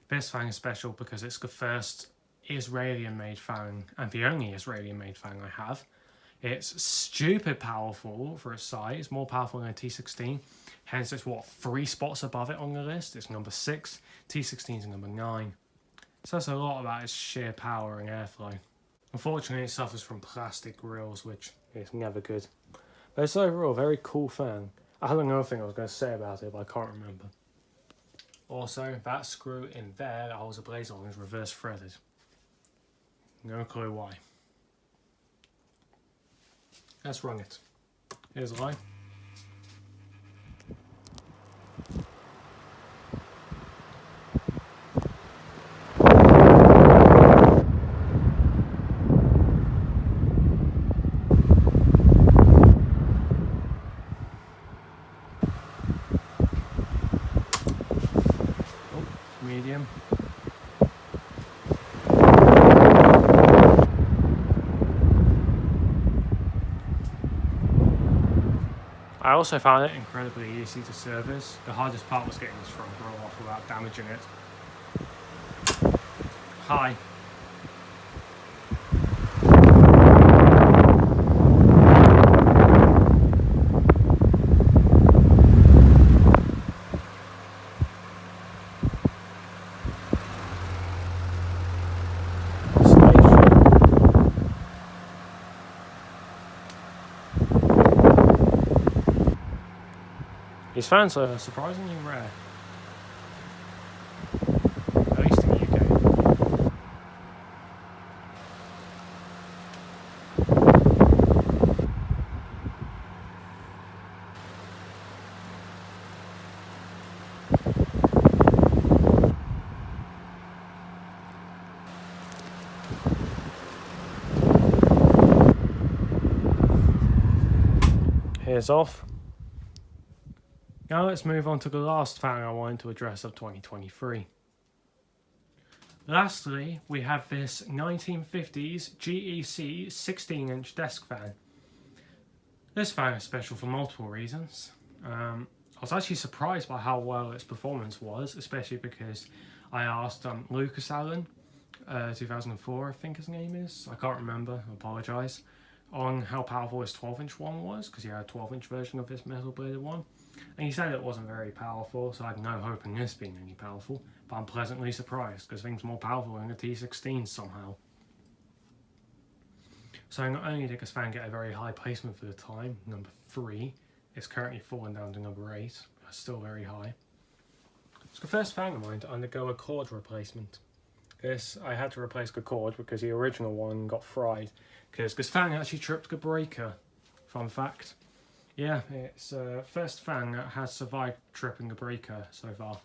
This fan is special because it's the first Israeli-made fan, and the only Israeli-made fan I have. It's stupid powerful for its size, more powerful than a T16. Hence, it's 3 spots above it on the list. It's number 6. T16 is number 9. So that's a lot about its sheer power and airflow. Unfortunately, it suffers from plastic grills, which is never good. But it's overall a very cool fan. I had another thing I was going to say about it, but I can't remember. Also, that screw in there that holds the blades on is reverse threaded. No clue why. Let's run it. Here's the line. Medium. I also found it incredibly easy to service. The hardest part was getting this front grill off without damaging it. Hi. These fans are surprisingly rare, at least in the UK. Here's off. Now let's move on to the last fan I wanted to address of 2023. Lastly, we have this 1950s GEC 16-inch desk fan. This fan is special for multiple reasons. I was actually surprised by how well its performance was, especially because I asked Lucas Allen, 2004 I think his name is, I can't remember, I apologise, on how powerful his 12-inch one was, because he had a 12-inch version of this metal bladed one. And he said it wasn't very powerful, so I had no hope in this being any powerful, but I'm pleasantly surprised, because things more powerful than a T16 somehow. So not only did this fan get a very high placement for the time, number 3, it's currently fallen down to number 8, but still very high. It's the first fan of mine to undergo a cord replacement. I had to replace the cord because the original one got fried, because this fan actually tripped the breaker. Fun fact. Yeah, it's first fan that has survived tripping the breaker so far.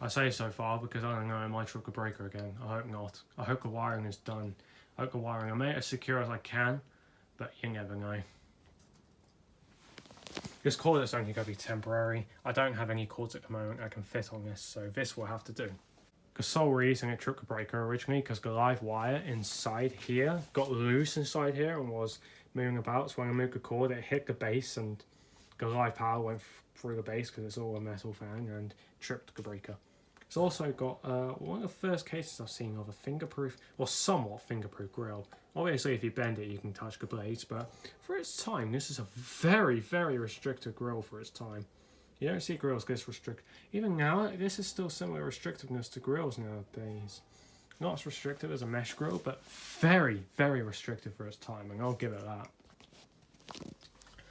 I say so far because I don't know, it might trip the breaker again. I hope not. I hope the wiring is done. I hope the wiring, I made it as secure as I can, but you never know. This cord is only going to be temporary. I don't have any cords at the moment I can fit on this, so this will have to do. The sole reason it tripped the breaker originally because the live wire inside here got loose inside here and was moving about. So when I moved the cord, it hit the base and the live power went through the base because it's all a metal fan and tripped the breaker. It's also got one of the first cases I've seen of a fingerproof, or somewhat fingerproof grill. Obviously if you bend it you can touch the blades, but for its time this is a very, very restricted grill for its time. You don't see grills this restricted. Even now, this is still similar restrictiveness to grills nowadays. Not as restrictive as a mesh grill, but very, very restrictive for its time, and I'll give it that.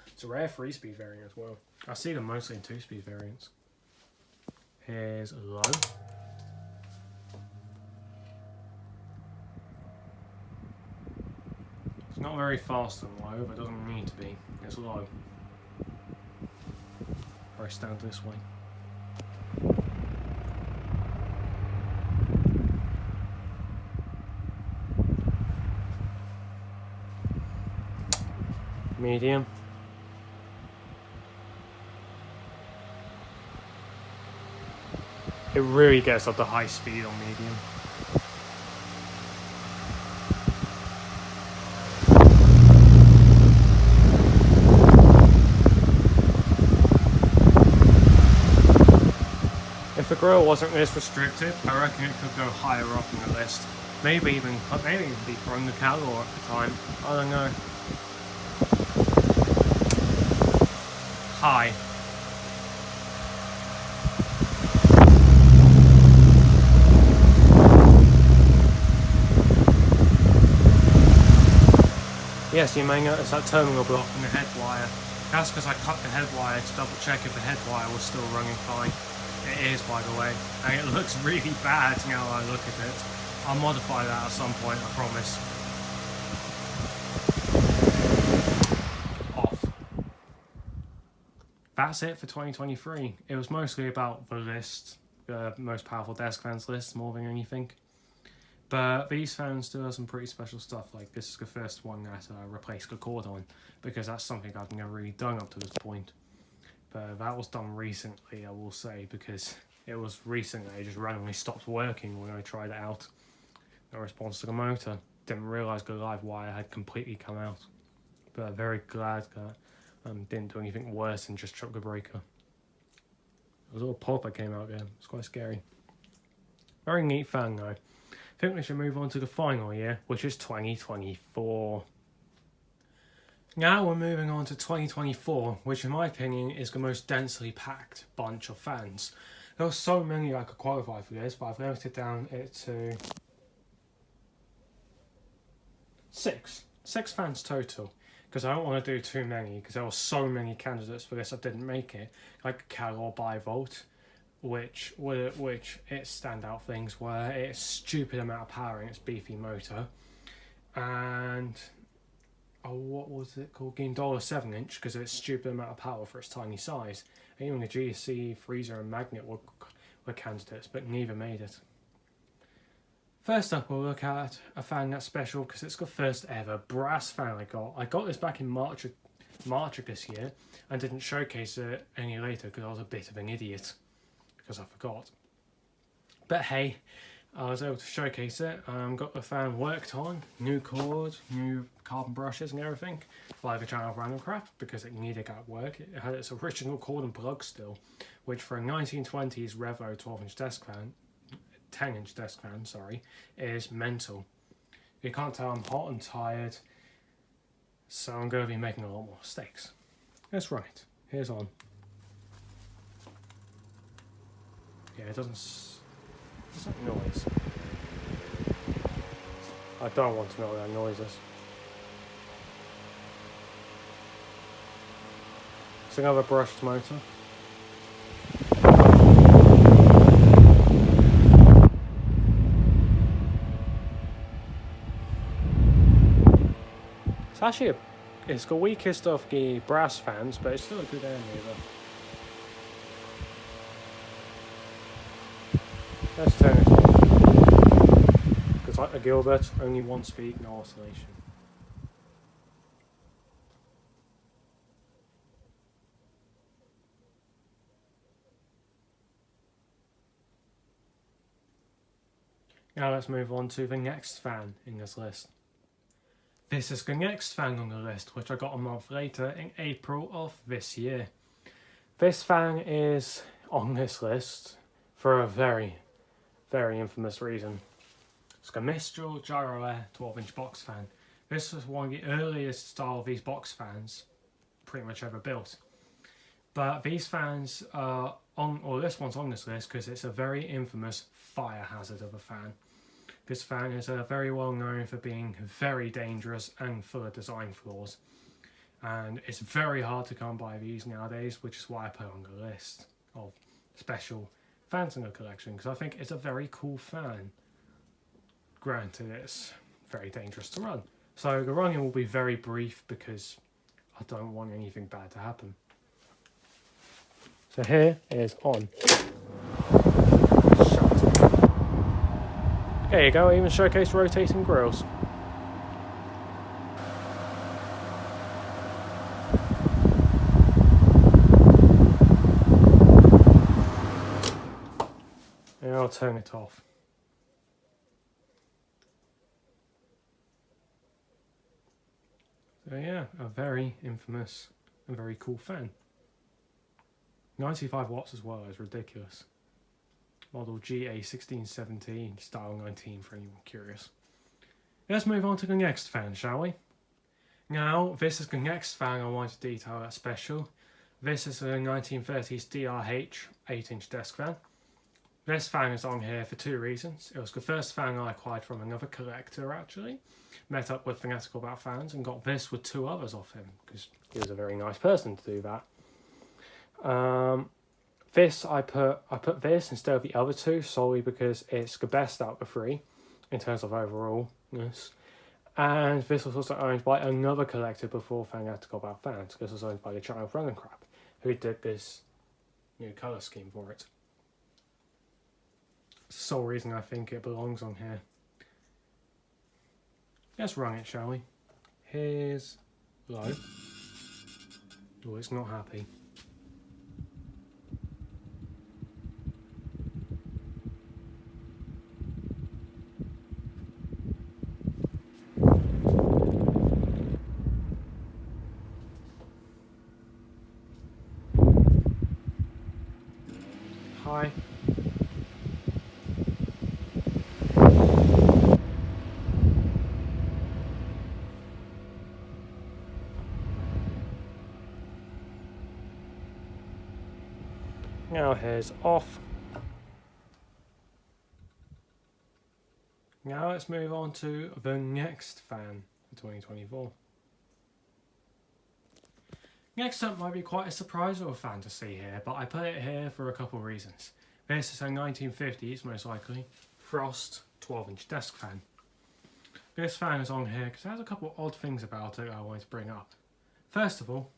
It's a rare 3-speed variant as well. I see them mostly in 2-speed variants. Here's low. It's not very fast and low, but it doesn't need to be. It's low. Or I stand this way. Medium. It really gets up to high speed on medium. If the grill wasn't this restrictive, I reckon it could go higher up in the list. Maybe even be from the catalog at the time. I don't know. High. Yes, you may notice that terminal block in the head wire. That's because I cut the head wire to double check if the head wire was still running fine. It is, by the way, and it looks really bad now I look at it. I'll modify that at some point, I promise. Off. That's it for 2023. It was mostly about the list, the most powerful desk fans list, more than anything. But these fans do have some pretty special stuff, like this is the first one that I replaced the cord on, because that's something I've never really done up to this point. But that was done recently, I will say, because it was recently, it just randomly stopped working when I tried it out. No response to the motor. Didn't realise the live wire had completely come out. But I'm very glad that didn't do anything worse than just trip the breaker. There was a little pop that came out there, it's quite scary. Very neat fan though. I think we should move on to the final year, which is 2024. Now we're moving on to 2024, which in my opinion is the most densely packed bunch of fans. There are so many I could qualify for this, but I've limited down it to 6 fans total, because I don't want to do too many, because there were so many candidates for this that didn't make it, like Calor Bivolt, which its standout things were its stupid amount of power in its beefy motor, and what was it called? Gindola 7-inch, because of its stupid amount of power for its tiny size. And even the GSC Freezer and Magnet were candidates, but neither made it. First up, we'll look at a fan that's special because it's the first ever brass fan I got. I got this back in March of this year and didn't showcase it any later because I was a bit of an idiot because I forgot. But hey, I was able to showcase it. Got the fan worked on, new cord, new carbon brushes and everything. Like a channel of random crap because it needed that work. It had its original cord and plug still, which for a 1920s Revo 12-inch desk fan, 10-inch desk fan, sorry, is mental. You can't tell I'm hot and tired, so I'm going to be making a lot more mistakes. That's right. Here's on. Yeah, it doesn't. What's that noise? I don't want to know what that noise is. It's another brushed motor. It's actually it's the weakest of the brass fans, but it's still a good air mover. Let's turn it off. Because like the Gilbert, only one speed, no oscillation. Now let's move on to the next fan in this list. This is the next fan on the list, which I got a month later in April of this year. This fan is on this list for a very, very infamous reason. It's the Mistral Gyro Air 12-inch box fan. This was one of the earliest style of these box fans pretty much ever built. But these fans are on, or this one's on this list because it's a very infamous fire hazard of a fan. This fan is very well known for being very dangerous and full of design flaws. And it's very hard to come by these nowadays, which is why I put it on the list of special fans in the collection, because I think it's a very cool fan. Granted, it's very dangerous to run. So the running will be very brief because I don't want anything bad to happen. So here is on. There you go, I even showcased rotating grills. And I'll turn it off. So yeah, a very infamous and very cool fan. 95 watts as well, is ridiculous. Model GA1617, style 19 for anyone curious. Let's move on to the next fan, shall we? Now, this is the next fan I want to detail as special. This is a 1930s DRH 8-inch desk fan. This fan is on here for two reasons. It was the first fan I acquired from another collector actually. Met up with Fanatical About Fans and got this with two others off him because he was a very nice person to do that. This I put this instead of the other two solely because it's the best out of the three in terms of overallness. And this was also owned by another collector before Fanatical About Fans. This was owned by the Child Running Crap, who did this new colour scheme for it. It's the sole reason I think it belongs on here. Let's run it, shall we? Here's low. Oh, it's not happy. Hi. Now here's off. Now let's move on to the next fan for 2024. Next up might be quite a surprise of a fan to see here, but I put it here for a couple of reasons. This is a 1950s, most likely, Frost 12-inch desk fan. This fan is on here because it has a couple of odd things about it I wanted to bring up. First of all,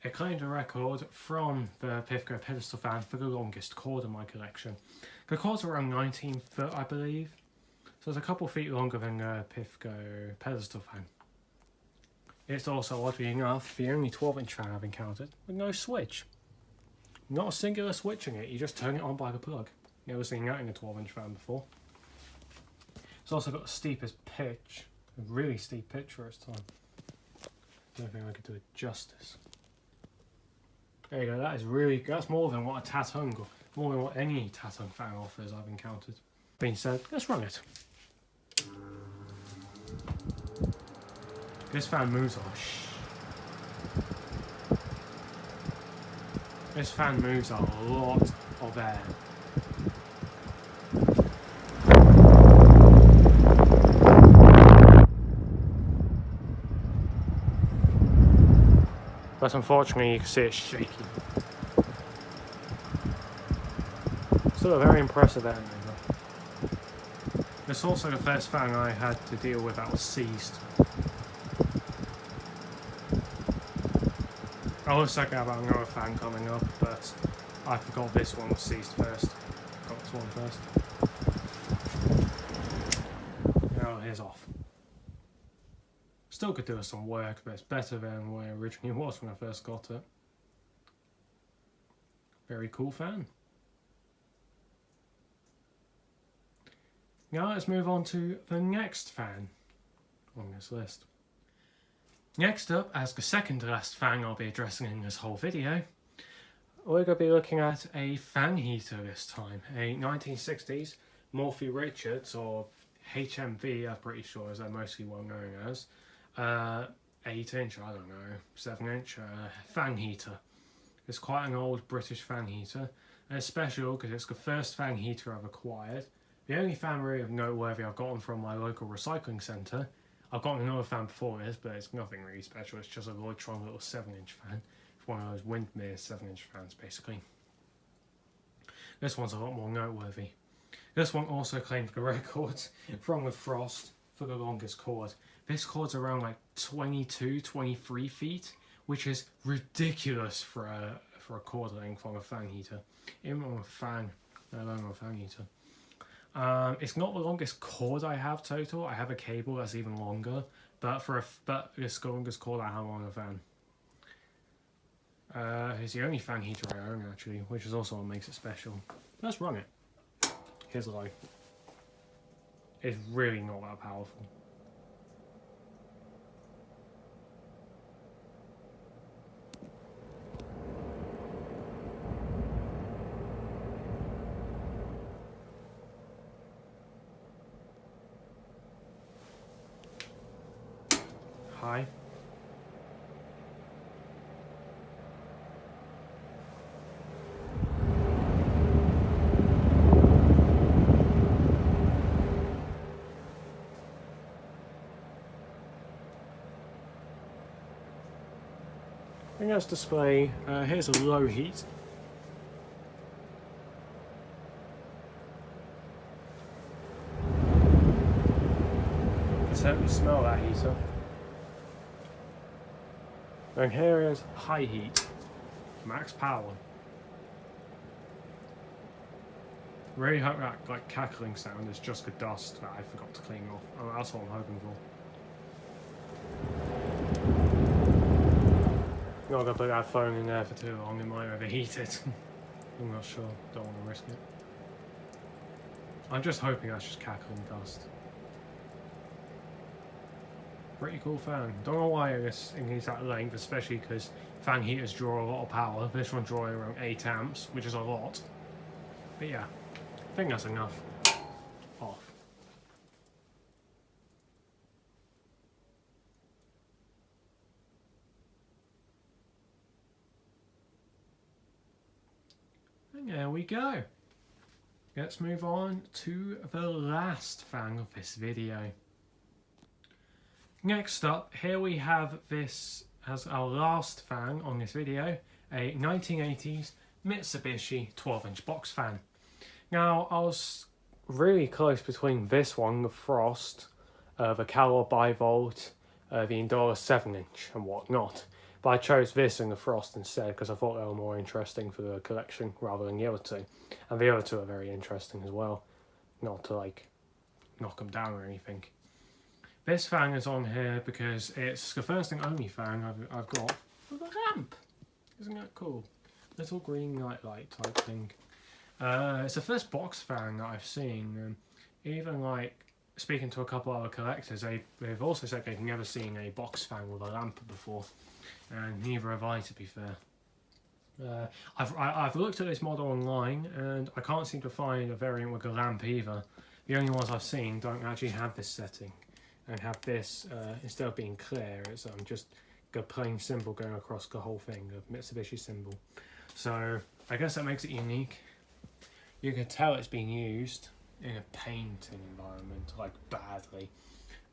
it claimed a record from the Pifco pedestal fan for the longest cord in my collection. The cord's around 19 foot, I believe, so it's a couple feet longer than the Pifco pedestal fan. It's also, oddly enough, the only 12-inch fan I've encountered with no switch. Not a singular switch in it, you just turn it on by the plug. Never seen that in a 12-inch fan before. It's also got the steepest pitch, a really steep pitch for its time. Don't think I could do it justice. There you go, that's more than what a Tatung, or more than what any Tatung fan offers I've encountered. Being said, let's run it. This fan moves This fan moves a lot of air. But unfortunately you can see it's shaky. Still a very impressive air mover. This is also the first fan I had to deal with that was seized. I was talking about another fan coming up, but I forgot this one was seized first. Got this one first. Now here's off. Still could do some work, but it's better than where it originally was when I first got it. Very cool fan. Now let's move on to the next fan on this list. Next up, as the second to last fan I'll be addressing in this whole video, we're going to be looking at a fan heater this time. A 1960s Morphy Richards, or HMV I'm pretty sure as they're mostly well known as, 8-inch, I don't know, 7-inch fan heater. It's quite an old British fan heater, and it's special because it's the first fan heater I've acquired. The only fan really of noteworthy I've gotten from my local recycling centre. I've gotten another fan before this, but it's nothing really special. It's just a Lloydtron little 7-inch fan. It's one of those Windmere 7-inch fans, basically. This one's a lot more noteworthy. This one also claimed the record from the Frost for the longest cord. This cord's around like 22, 23 feet, which is ridiculous for a cord length on a fan heater. Even on a fan, let alone on a fan heater. It's not the longest cord I have total. I have a cable that's even longer, but it's the longest cord I have on a fan. It's the only fan heater I own actually, which is also what makes it special. Let's run it. Here's life. It's really not that powerful. Hi. And let's display, here's a low heat. You can certainly smell that heater. And here is high heat, max power. Really hope that like cackling sound is just the dust that I forgot to clean off. Oh, that's what I'm hoping for. Not gonna put that phone in there for too long, it might overheat it. I'm not sure, don't want to risk it. I'm just hoping that's just cackling dust. Pretty cool fan. Don't know why it needs that length, especially because fan heaters draw a lot of power. This one drawing around 8 amps, which is a lot. But yeah, I think that's enough. Off. And there we go. Let's move on to the last fan of this video. Next up, here we have this as our last fan on this video, a 1980s Mitsubishi 12-inch box fan. Now, I was really close between this one, the Frost, the Calor Bivolt, the Indola 7-inch and whatnot. But I chose this and the Frost instead because I thought they were more interesting for the collection rather than the other two. And the other two are very interesting as well. Not to like knock them down or anything. This fan is on here because it's the first and only fan I've got with a lamp. Isn't that cool? Little green light type thing. It's the first box fan that I've seen. Even like speaking to a couple other collectors, they've also said they've never seen a box fan with a lamp before, and neither have I, to be fair. I've looked at this model online and I can't seem to find a variant with a lamp either. The only ones I've seen don't actually have this setting. And have this, instead of being clear, it's just a plain symbol going across the whole thing, a Mitsubishi symbol. So I guess that makes it unique. You can tell it's being used in a painting environment, like badly.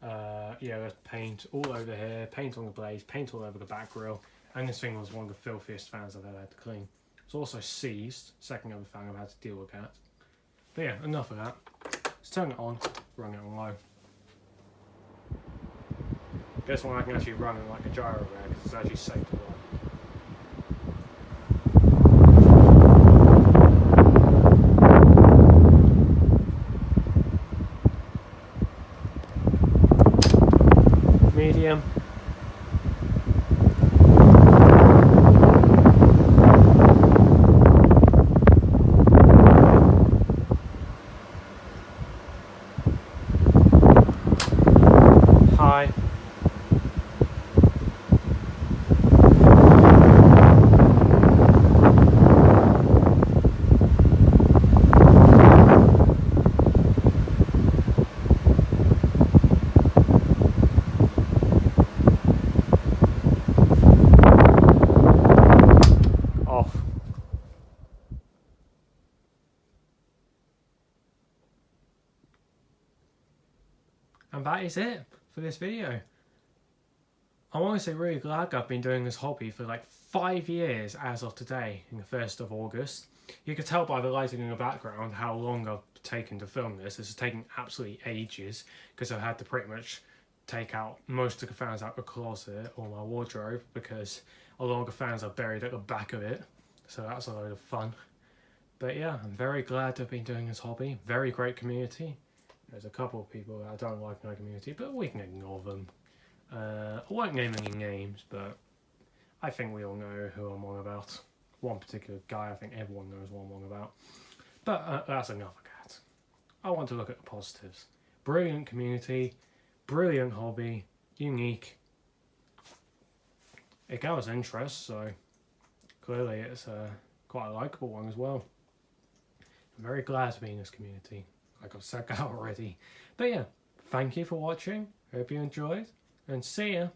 Yeah, there's paint all over here, paint on the blades, paint all over the back grille, and this thing was one of the filthiest fans I've ever had to clean. It's also seized, second other fan I've had to deal with that. But yeah, enough of that. Let's turn it on, run it on low. This one I can actually run in like a gyro there because it's actually safe to run. Medium. And that is it for this video. I'm honestly really glad I've been doing this hobby for like 5 years as of today, in the 1st of August. You can tell by the lighting in the background how long I've taken to film this. This has taken absolutely ages because I've had to pretty much take out most of the fans out the closet or my wardrobe because a lot of the fans are buried at the back of it. So that's a load of fun. But yeah, I'm very glad to have been doing this hobby. Very great community. There's a couple of people that I don't like in our community, but we can ignore them. I won't name any names, but I think we all know who I'm on about. One particular guy, I think everyone knows what I'm on about. But that's enough of that. I want to look at the positives. Brilliant community, brilliant hobby, unique. It gathers interest, so clearly it's quite a likeable one as well. I'm very glad to be in this community, like I've said that already. But yeah, thank you for watching, hope you enjoyed, and see ya!